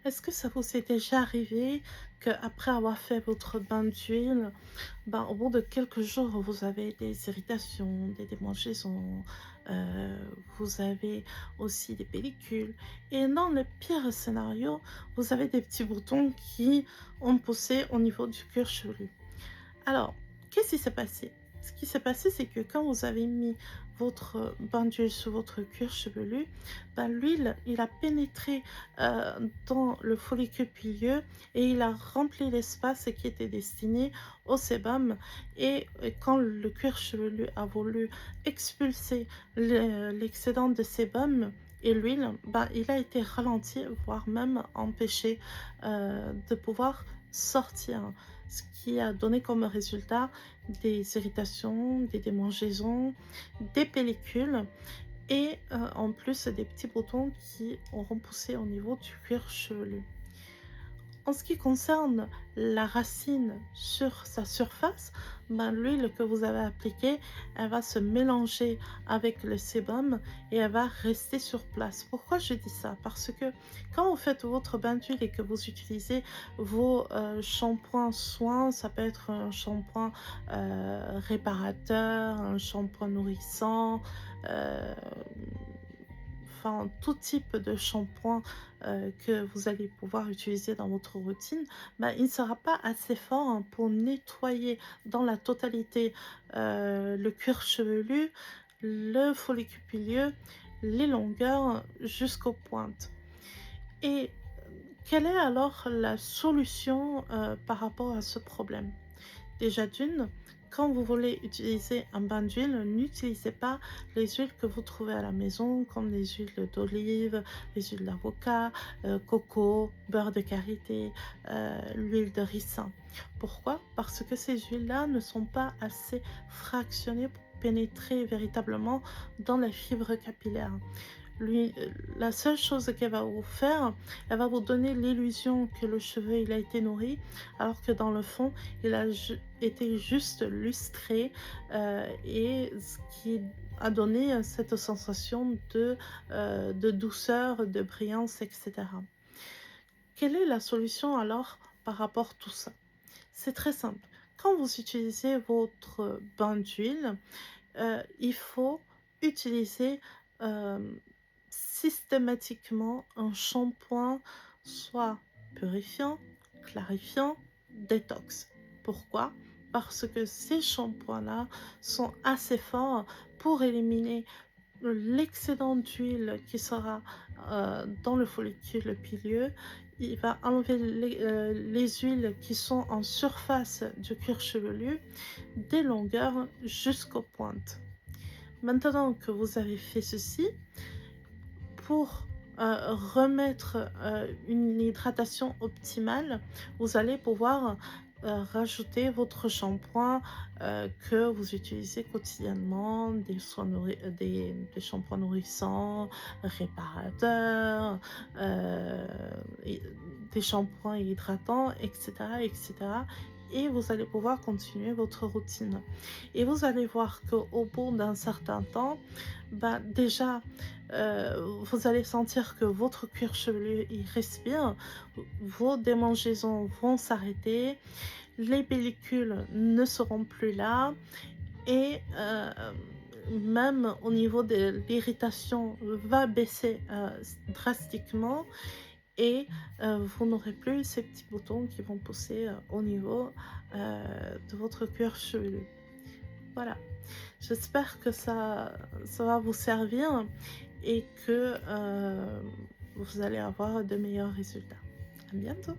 Est-ce que ça vous est déjà arrivé qu'après avoir fait votre bain d'huile, ben, au bout de quelques jours, vous avez des irritations, des démangeaisons, heu, vous avez aussi des pellicules et dans le pire scénario, vous avez des petits boutons qui ont poussé au niveau du cuir chevelu? Alors, qu'est-ce qui s'est passé? Ce qui s'est passé, c'est que quand vous avez mis votre bain d'huile sur votre cuir chevelu, ben, l'huile, il a pénétré, dans le follicule pileux et il a rempli l'espace qui était destiné au sébum et quand le cuir chevelu a voulu expulser l'excédent de sébum et l'huile, ben, il a été ralenti, voire même empêché, de pouvoir sortir. Ce qui a donné comme résultat des irritations, des démangeaisons, des pellicules et en plus des petits boutons qui auront poussé au niveau du cuir chevelu. En ce qui concerne la racine sur sa surface, ben, l'huile que vous avez appliquée, elle va se mélanger avec le sébum et elle va rester sur place. Pourquoi je dis ça? Parce que quand vous faites votre bain d'huile et que vous utilisez vos shampoings soins, ça peut être un shampoing réparateur, un shampoing nourrissant, euh, enfin tout type de shampoing que vous allez pouvoir utiliser dans votre routine, bah, il ne sera pas assez fort, hein, pour nettoyer dans la totalité, le cuir chevelu, le follicule pileux, les longueurs jusqu'aux pointes. Et quelle est alors la solution, par rapport à ce problème? Déjà d'une, quand vous voulez utiliser un bain d'huile, n'utilisez pas les huiles que vous trouvez à la maison, comme les huiles d'olive, les huiles d'avocat, coco, beurre de karité, l'huile de ricin. Pourquoi? Parce que ces huiles-là ne sont pas assez fractionnées pour pénétrer véritablement dans les fibres capillaires. Lui, la seule chose qu'elle va vous faire, elle va vous donner l'illusion que le cheveu, il a été nourri, alors que dans le fond, il a été juste lustré, et ce qui a donné cette sensation de douceur, de brillance, etc. Quelle est la solution alors par rapport à tout ça? C'est très simple. Quand vous utilisez votre bain d'huile, il faut utiliser, hem, systématiquement un shampoing soit purifiant, clarifiant, détox. Pourquoi? Parce que ces shampoings-là sont assez forts pour éliminer l'excédent d'huile qui sera, dans le follicule pileux. Il va enlever les huiles qui sont en surface du cuir chevelu, des longueurs jusqu'aux pointes. Maintenant que vous avez fait ceci, pour, remettre, une hydratation optimale, vous allez pouvoir, rajouter votre shampoing, que vous utilisez quotidiennement, des shampoings nourrissants, réparateurs, heu et des shampoings hydratants et cetera et vous allez pouvoir continuer votre routine et vous allez voir qu'au bout d'un certain temps, bah, déjà, vous allez sentir que votre cuir chevelu, il respire, vos démangeaisons vont s'arrêter, les pellicules ne seront plus là et même au niveau de l'irritation va baisser, drastiquement et vous n'aurez plus ces petits boutons qui vont pousser, au niveau, de votre cuir chevelu. Voilà. J'espère que ça va vous servir et que, vous allez avoir de meilleurs résultats. À bientôt.